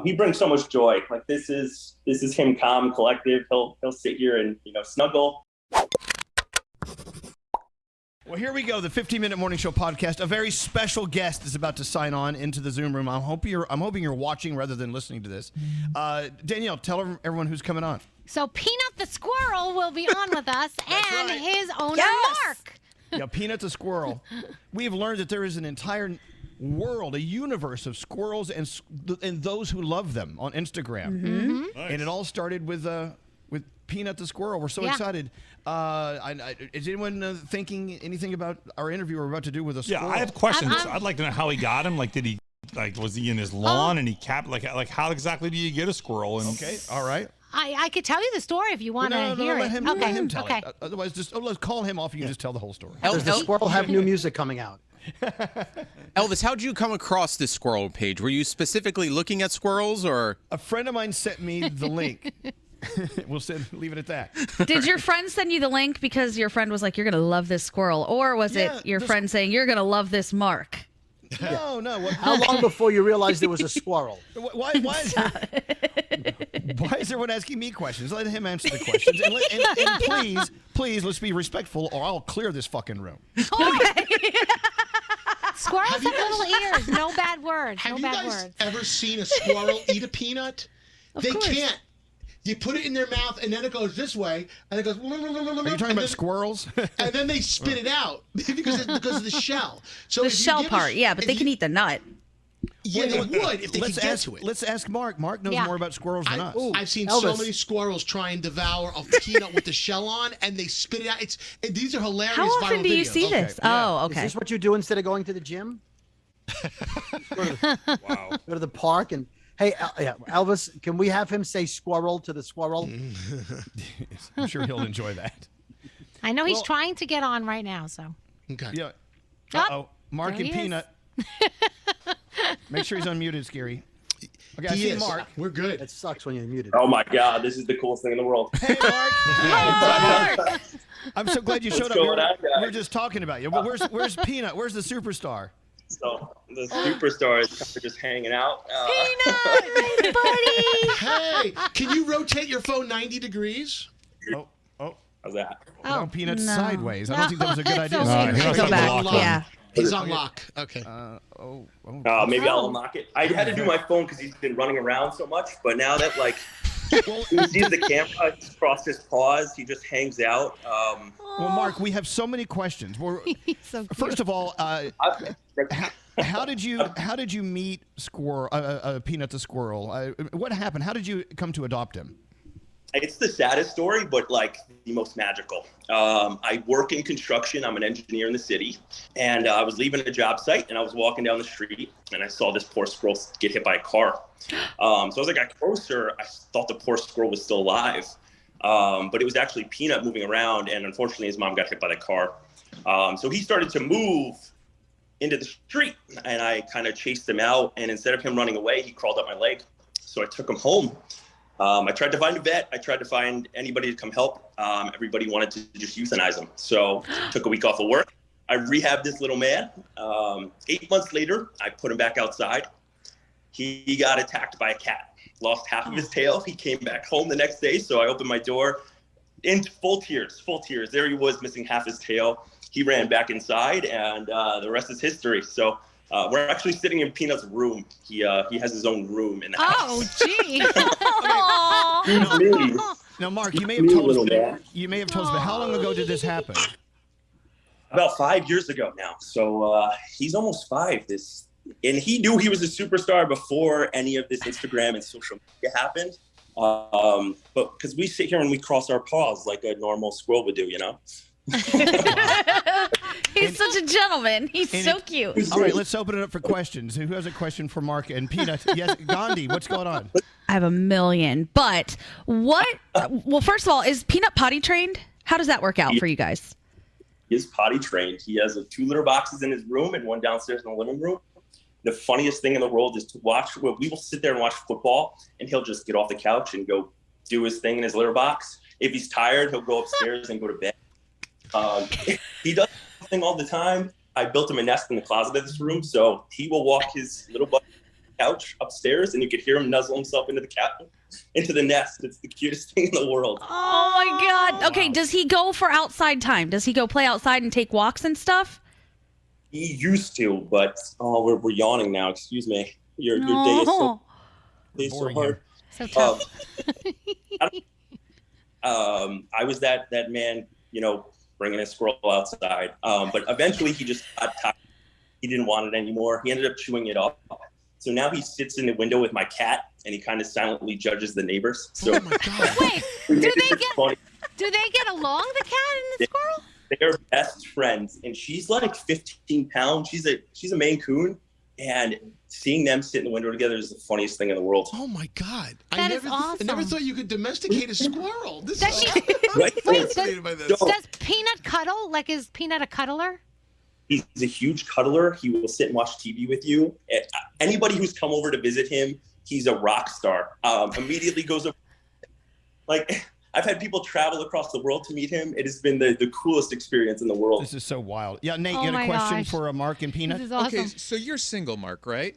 He brings so much joy. Like this is him, calm, collective. He'll sit here and snuggle. Well, here we go. The 15-minute morning show podcast. A very special guest is about to sign on into the Zoom room. I'm hoping you're watching rather than listening to this. Danielle, tell everyone who's coming on. So Peanut the Squirrel will be on with us, and his owner, Mark. Yeah, Peanut the Squirrel. We have learned that there is an entire world, a universe of squirrels and those who love them on Instagram. Mm-hmm. Nice. And it all started with Peanut the Squirrel. We're so excited. Is anyone thinking anything about our interview we're about to do with a squirrel? Yeah, I have questions. I'd like to know how he got him. Like, was he in his lawn and he capped? Like, how exactly do you get a squirrel? And Okay, all right. I could tell you the story if you want to hear let it. him tell it. Otherwise, let's call him off and you just tell the whole story. Does the squirrel have new music coming out? Elvis, how did you come across this squirrel page? Were you specifically looking at squirrels, or? A friend of mine sent me the link. We'll leave it at that. Did your friend send you the link because your friend was like, you're going to love this squirrel? Or was it your friend saying, you're going to love this Mark? No. How long before you realized there was a squirrel? Why is everyone asking me questions? Let him answer the questions. And please, let's be respectful or I'll clear this fucking room. Okay. Squirrels have little ears. No bad words. Have no you bad guys words. ever seen a squirrel eat a peanut? They can't. You put it in their mouth, and then it goes this way, and it goes. Are you talking about squirrels? And then they spit it out because of the shell. So The shell part, but they can eat the nut. Yeah, they would if they could get to it. Let's ask Mark. Mark knows more about squirrels than us. I've seen so many squirrels try and devour a peanut with the shell on, and they spit it out. These are hilarious. How often do you see this? Oh, okay. Is this what you do instead of going to the gym? wow. Go to the park and. Hey, Elvis, can we have him say squirrel to the squirrel? I'm sure he'll enjoy that. I know he's trying to get on right now, so. Okay. Yeah. Oh, Mark there and he Peanut. Make sure he's unmuted, Scary. Okay, I He see is. Mark. We're good. It sucks when you're muted. Oh my God, this is the coolest thing in the world. Hey, Mark. I'm so glad you showed up. going on, We were guys? just talking about you. But where's Peanut? Where's the superstar? So the superstar is kind of just hanging out. Peanut, buddy. Hey, can you rotate your phone 90 degrees? Oh. How's that? No, Peanut's sideways. I don't think that was a good idea. okay. he must Go have back. locked Yeah. He's on lock. Okay. Maybe I'll unlock it. I had to do my phone because he's been running around so much. But now that he sees the camera, he's crossed his paws. He just hangs out. Well, Mark, we have so many questions. So cute. First of all, how did you meet Peanut the Squirrel? What happened? How did you come to adopt him? It's the saddest story, but the most magical. I work in construction. I'm an engineer in the city, and I was leaving a job site, and I was walking down the street, and I saw this poor squirrel get hit by a car. So as I got closer, I thought the poor squirrel was still alive, but it was actually Peanut moving around, and unfortunately, his mom got hit by the car. So he started to move into the street, and I kind of chased him out, and instead of him running away, he crawled up my leg. So I took him home. I tried to find a vet. I tried to find anybody to come help. Everybody wanted to just euthanize him. So took a week off of work. I rehabbed this little man. 8 months later, I put him back outside. He got attacked by a cat, lost half of his tail. He came back home the next day. So I opened my door in full tears. There he was, missing half his tail. He ran back inside, and the rest is history. So we're actually sitting in Peanut's room. He has his own room in the house. Oh, gee. Now, Mark, you may have told us, but how long ago did this happen? About 5 years ago now. So he's almost 5. And he knew he was a superstar before any of this Instagram and social media happened. But because we sit here and we cross our paws like a normal squirrel would do, He's such a gentleman. He's so cute. All right, let's open it up for questions. Who has a question for Mark and Peanut? Yes, Gandhi, what's going on? I have a million. But well, first of all, is Peanut potty trained? How does that work out for you guys? He is potty trained. He has 2 litter boxes in his room and one downstairs in the living room. The funniest thing in the world is to watch. We will sit there and watch football, and he'll just get off the couch and go do his thing in his litter box. If he's tired, he'll go upstairs and go to bed. He does something all the time. I built him a nest in the closet of this room, so he will walk his little butt couch upstairs, and you could hear him nuzzle himself into the nest. It's the cutest thing in the world. Oh my God. Okay, does he go for outside time? Does he go play outside and take walks and stuff? He used to, but we're yawning now. Excuse me. Your day is so hard. So tough. I was that man, bringing a squirrel outside. But eventually he just got tired. He didn't want it anymore. He ended up chewing it up. So now he sits in the window with my cat, and he kind of silently judges the neighbors. So, oh my God. Wait, do they get along, the cat and the squirrel? They're best friends, and she's like 15 pounds. She's a Maine Coon, and seeing them sit in the window together is the funniest thing in the world. Oh my God. That is awesome. I never thought you could domesticate a squirrel. This Does is Wait, by this. does Peanut cuddle? Like, is Peanut a cuddler? He's a huge cuddler. He will sit and watch TV with you. Anybody who's come over to visit him, he's a rock star. Immediately goes over. Like, I've had people travel across the world to meet him. It has been the coolest experience in the world. This is so wild. Yeah, Nate, Oh you had a my question gosh. for Mark and Peanut? This is awesome. Okay, so you're single, Mark, right?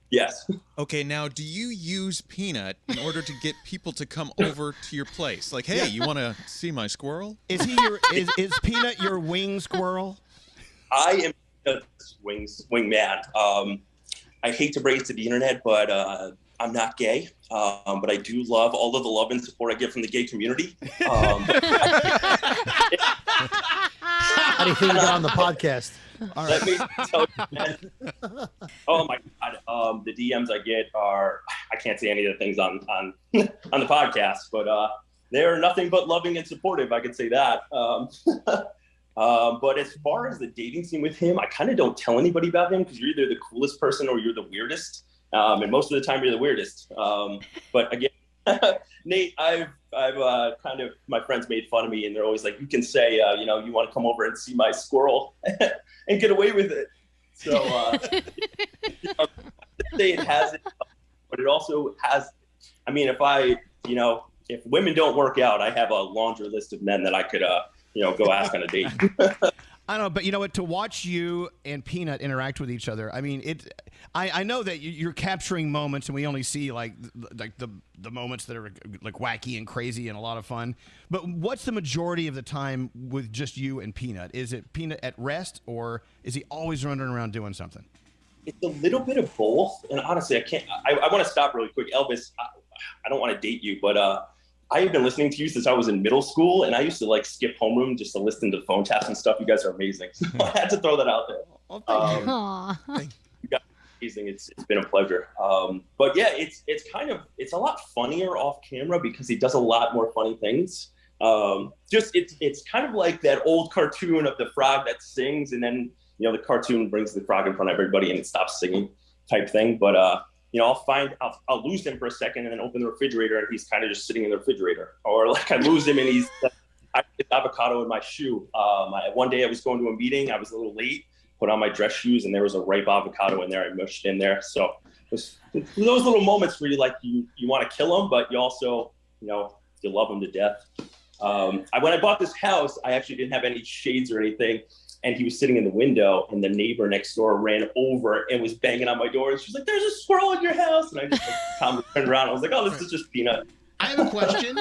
Yes. Okay, now do you use Peanut in order to get people to come over to your place? Like, hey, you want to see my squirrel? Is is Peanut your wing squirrel? I am a wingman. I hate to break it to the internet, but I'm not gay. But I do love all of the love and support I get from the gay community. How do you feel about on the podcast? Let me tell you, man. Oh my God. The DMs I get are, I can't say any of the things on the podcast, but they're nothing but loving and supportive. I could say that. But as far as the dating scene with him, I kind of don't tell anybody about him because you're either the coolest person or you're the weirdest. And most of the time you're the weirdest. But again, Nate, I've kind of, my friends made fun of me and they're always like, you can say, you want to come over and see my squirrel and get away with it. So say it has it, but it also has, I mean, if women don't work out, I have a laundry list of men that I could, go ask on a date. I don't know, but you know what? To watch you and Peanut interact with each other, I mean, I know that you're capturing moments, and we only see like the moments that are like wacky and crazy and a lot of fun. But what's the majority of the time with just you and Peanut? Is it Peanut at rest, or is he always running around doing something? It's a little bit of both, and honestly, I want to stop really quick, Elvis. I don't want to date you, but I have been listening to you since I was in middle school, and I used to like skip homeroom just to listen to the phone taps and stuff. You guys are amazing. So I had to throw that out there. Oh, thank you. You guys are amazing. It's been a pleasure. But yeah, it's a lot funnier off camera because he does a lot more funny things. It's kind of like that old cartoon of the frog that sings, and then the cartoon brings the frog in front of everybody and it stops singing type thing. But I'll lose him for a second and then open the refrigerator and he's kind of just sitting in the refrigerator. Or like I lose him and he's avocado in my shoe. One day I was going to a meeting, I was a little late, put on my dress shoes and there was a ripe avocado in there. I mushed in there. So it's those little moments where you want to kill them, but you also, you love them to death. When I bought this house, I actually didn't have any shades or anything. And he was sitting in the window, and the neighbor next door ran over and was banging on my door. And she's like, "There's a squirrel in your house!" And I just calmly turned around. I was like, "Oh, this is just Peanut." I have a question.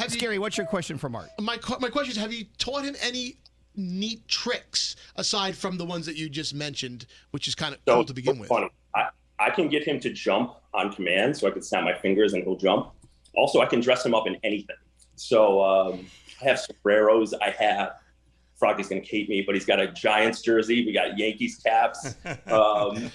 Scary, what's your question for Mark? My question is, have you taught him any neat tricks aside from the ones that you just mentioned, which is kind of cool to begin with? Funny. I can get him to jump on command, so I can snap my fingers and he'll jump. Also, I can dress him up in anything. So I have sombreros. Froggy's going to hate me, but he's got a Giants jersey. We got Yankees caps. I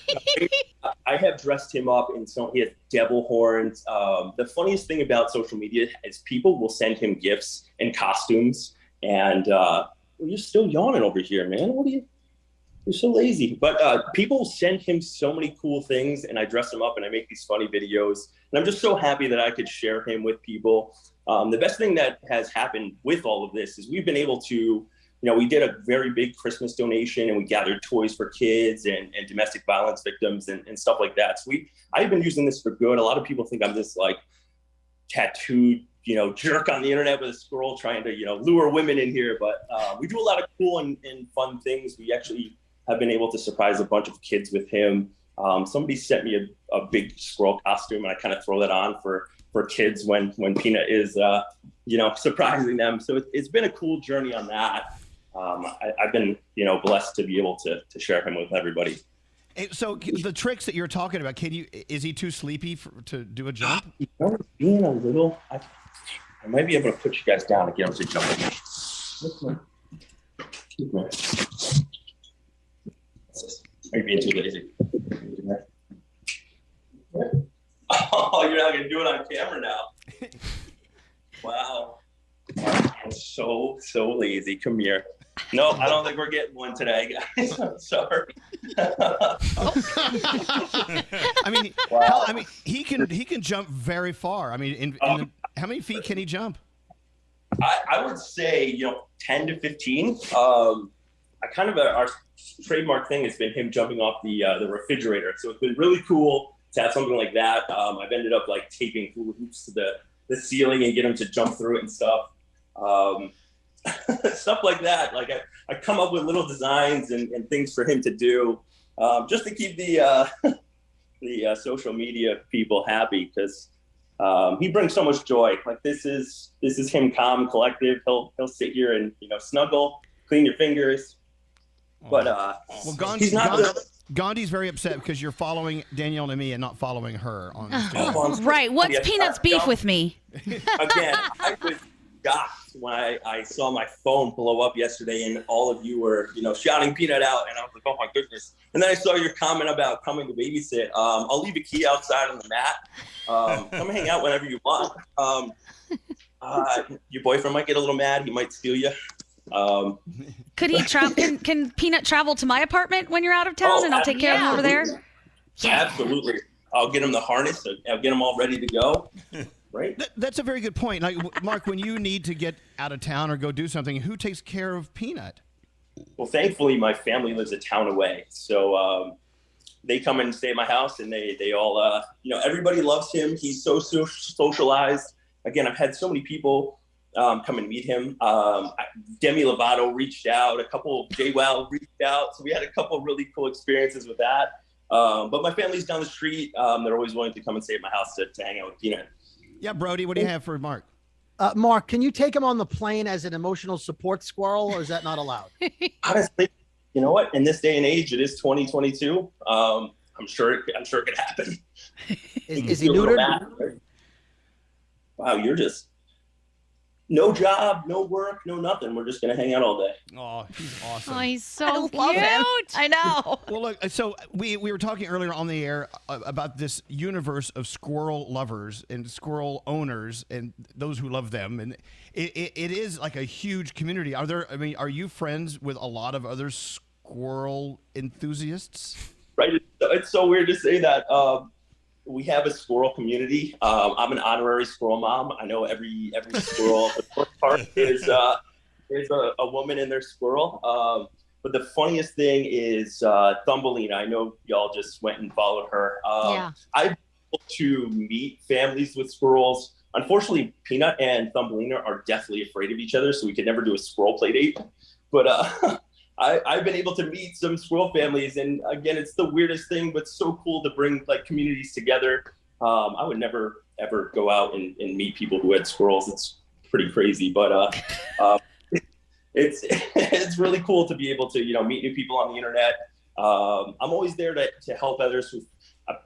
have dressed him up in he has devil horns. The funniest thing about social media is people will send him gifts and costumes. And you're still yawning over here, man. You're so lazy. But people send him so many cool things, and I dress him up and I make these funny videos. And I'm just so happy that I could share him with people. The best thing that has happened with all of this is we've been able to, we did a very big Christmas donation and we gathered toys for kids and domestic violence victims and stuff like that. So I've been using this for good. A lot of people think I'm this like tattooed, jerk on the internet with a squirrel trying to, lure women in here. But we do a lot of cool and fun things. We actually have been able to surprise a bunch of kids with him. Somebody sent me a big squirrel costume, and I kind of throw that on for kids when Peanut is, surprising them. So it's been a cool journey on that. I've been, blessed to be able to share him with everybody. So the tricks that you're talking about, is he too sleepy to do a jump? Being a little, I might be able to put you guys down and get him to jump. Are you being too lazy? Oh, you're not gonna do it on camera now. Wow. I'm so lazy. Come here. No, I don't think we're getting one today, guys. I'm sorry. I mean, wow. He can jump very far. I mean, how many feet can he jump? I would say 10 to 15. Our trademark thing has been him jumping off the refrigerator. So it's been really cool to have something like that. I've ended up like taping hula hoops to the ceiling and get him to jump through it and stuff. Stuff like that. Like I come up with little designs and things for him to do, just to keep the social media people happy, because he brings so much joy. Like this is him, calm, collective. He'll sit here and snuggle, clean your fingers. But Gandhi's very upset because you're following Danielle and me and not following her on Instagram. Right. What's Peanut's beef with me? Again, I was shocked when I saw my phone blow up yesterday and all of you were, shouting Peanut out, and I was like, oh my goodness. And then I saw your comment about coming to babysit. I'll leave a key outside on the mat. Come hang out whenever you want. Your boyfriend might get a little mad. He might steal you. Could he travel? Can Peanut travel to my apartment when you're out of town, and I'll take care of him over there? Yeah. Absolutely. I'll get him the harness. I'll get him all ready to go. Right. That's a very good point. Like, Mark, when you need to get out of town or go do something, who takes care of Peanut? Well, thankfully, my family lives a town away, so they come and stay at my house, and they all, everybody loves him. He's so socialized. Again, I've had so many people come and meet him. Demi Lovato reached out. A couple of J-Well reached out. So we had a couple of really cool experiences with that. But my family's down the street. They're always willing to come and stay at my house to hang out with Peanut. Yeah, Brody, what do you have for Mark? Mark, can you take him on the plane as an emotional support squirrel, or is that not allowed? Honestly, you know what? In this day and age, it is 2022. I'm sure it could happen. Is he neutered? Wow, you're just no job, no work, no nothing. We're just gonna hang out all day. Oh, he's awesome. Oh, he's so cute. I know. Well, look, so we were talking earlier on the air about this universe of squirrel lovers and squirrel owners and those who love them, and it is like a huge community. Are you friends with a lot of other squirrel enthusiasts? Right. It's so weird to say that. We have a squirrel community. I'm an honorary squirrel mom. I know every squirrel. The first part is a woman and their squirrel. But the funniest thing is Thumbelina. I know y'all just went and followed her. I've been able to meet families with squirrels. Unfortunately, Peanut and Thumbelina are deathly afraid of each other, so we could never do a squirrel play date. But I've been able to meet some squirrel families, and again, it's the weirdest thing, but so cool to bring like communities together. I would never ever go out and meet people who had squirrels. It's pretty crazy, but it's really cool to be able to meet new people on the internet. I'm always there to help others who.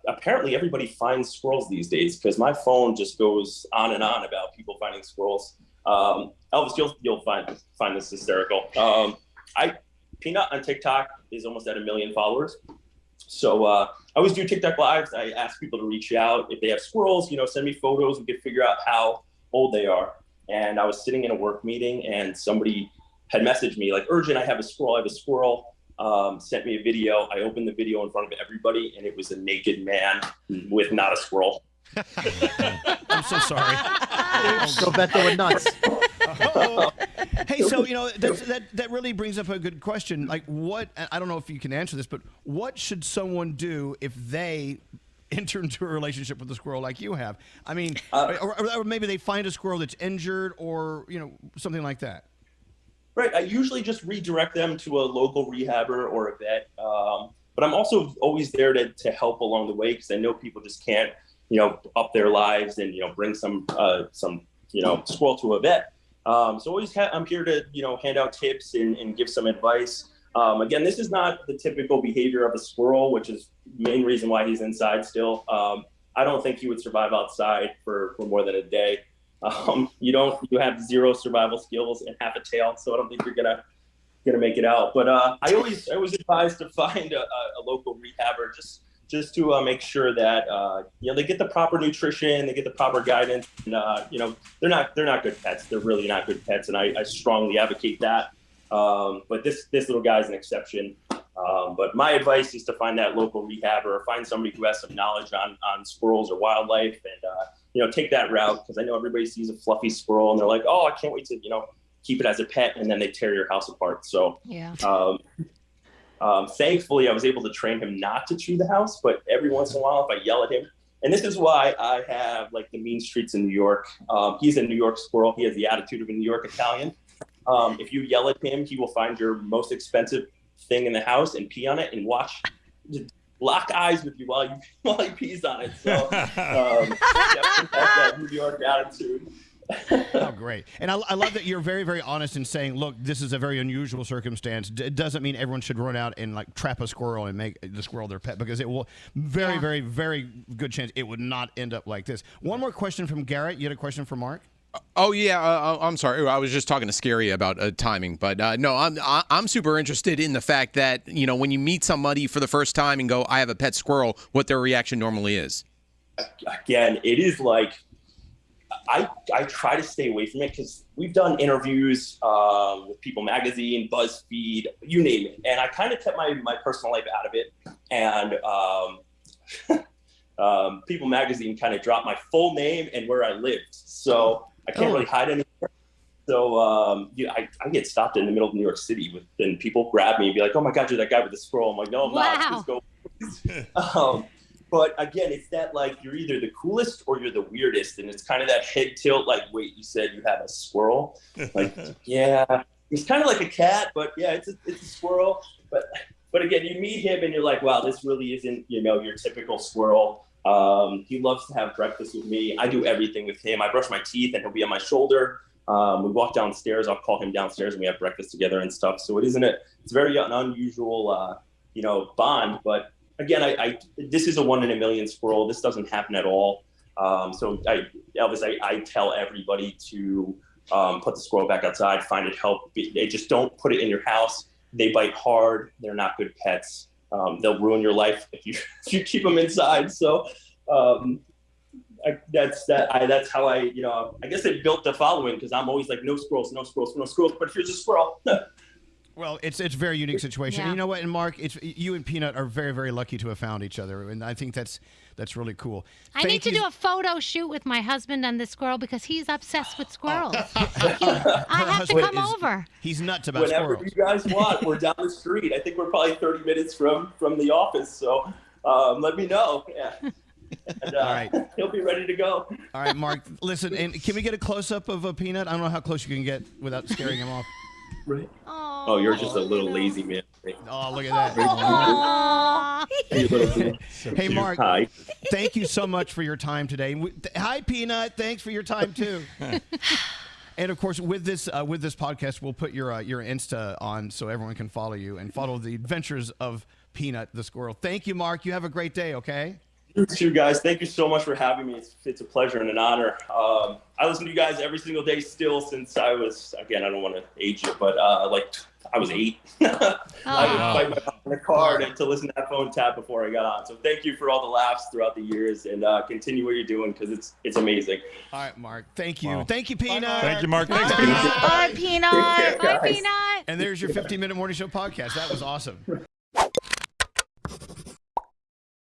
Apparently, everybody finds squirrels these days because my phone just goes on and on about people finding squirrels. Elvis, you'll find this hysterical. Peanut on TikTok is almost at 1 million followers. So I always do TikTok lives. I ask people to reach out. If they have squirrels, send me photos. We can figure out how old they are. And I was sitting in a work meeting and somebody had messaged me like, urgent, I have a squirrel. Sent me a video. I opened the video in front of everybody and it was a naked man with not a squirrel. I'm so sorry. So bet they were nuts. Hey, so that really brings up a good question. Like, what? I don't know if you can answer this, but what should someone do if they enter into a relationship with a squirrel like you have? I mean, or maybe they find a squirrel that's injured, or something like that. Right. I usually just redirect them to a local rehabber or a vet. but I'm also always there to help along the way, because I know people just can't, up their lives and, bring some squirrel to a vet. So I'm here to, hand out tips and give some advice. Again, this is not the typical behavior of a squirrel, which is the main reason why he's inside still. I don't think he would survive outside for more than a day. You have zero survival skills and half a tail, so I don't think you're gonna make it out. But I always advise to find a local rehabber just to make sure that they get the proper nutrition, they get the proper guidance, and they're not good pets. They're really not good pets, and I strongly advocate that. But this little guy's an exception. But my advice is to find that local rehabber, or find somebody who has some knowledge on squirrels or wildlife, and take that route, because I know everybody sees a fluffy squirrel and they're like, oh, I can't wait to keep it as a pet, and then they tear your house apart. So thankfully I was able to train him not to chew the house, but every once in a while if I yell at him, and this is why I have like the mean streets in New York. He's a New York squirrel. He has the attitude of a New York Italian. If you yell at him, he will find your most expensive thing in the house and pee on it and lock eyes with you while he pees on it. So definitely has that New York attitude. Oh, great. And I love that you're very, very honest in saying, look, this is a very unusual circumstance. It doesn't mean everyone should run out and like trap a squirrel and make the squirrel their pet, because it will very, very good chance it would not end up like this. One more question from Garrett. You had a question for Mark? Oh yeah, I'm sorry. I was just talking to Scary about timing, but no, I'm super interested in the fact that when you meet somebody for the first time and go, "I have a pet squirrel," what their reaction normally is. Again, it is like I try to stay away from it, because we've done interviews with People Magazine, BuzzFeed, you name it, and I kind of kept my personal life out of it, and People Magazine kind of dropped my full name and where I lived, so I can't really hide anywhere. So I get stopped in the middle of New York City and people grab me and be like, "Oh my God, you're that guy with the squirrel." I'm like, "No, I'm not. Please go." But again, it's that like you're either the coolest or you're the weirdest, and it's kind of that head tilt. Like, wait, you said you have a squirrel? Like, yeah, he's kind of like a cat, but yeah, it's a squirrel. But again, you meet him and you're like, wow, this really isn't your typical squirrel. He loves to have breakfast with me. I do everything with him. I brush my teeth and he'll be on my shoulder. We walk downstairs. I'll call him downstairs and we have breakfast together and stuff. So it's very an unusual, bond. But again, this is a 1 in a million squirrel. This doesn't happen at all. So Elvis, I tell everybody to put the squirrel back outside, find it help. They just don't put it in your house. They bite hard. They're not good pets. They'll ruin your life if you keep them inside. So that's how I guess I built the following, because I'm always like, no squirrels, no squirrels, no squirrels. But here's a squirrel. Well, it's a very unique situation. Yeah. And you know what? And Mark, you and Peanut are very, very lucky to have found each other, and I think that's really cool. I need to do a photo shoot with my husband and the squirrel, because he's obsessed with squirrels. I have to come over. He's nuts about Whenever squirrels. you guys want, we're down the street. I think we're probably 30 minutes from the office, so let me know. Yeah. And, All right. He'll be ready to go. All right, Mark. Listen, and can we get a close-up of a Peanut? I don't know how close you can get without scaring him off. Right. Oh, you're just a little lazy man. Oh, look at that. Hey, Mark. Hi. Thank you so much for your time today. Hi, Peanut. Thanks for your time too. And of course, with this podcast, we'll put your Insta on so everyone can follow you and follow the adventures of Peanut the squirrel. Thank you, Mark. You have a great day. Okay. You too, guys. Thank you so much for having me. It's a pleasure and an honor. I listen to you guys every single day still since I was, again, I don't want to age you, but I was 8. I would fight my mom in the car to listen to that phone tap before I got on. So thank you for all the laughs throughout the years, and continue what you're doing, because it's amazing. All right, Mark. Thank you. Wow. Thank you, Peanut. Thank you, Mark. Bye. Thanks, Peanut. Bye, Peanut. Bye, Peanut. And there's your 15-minute morning show podcast. That was awesome.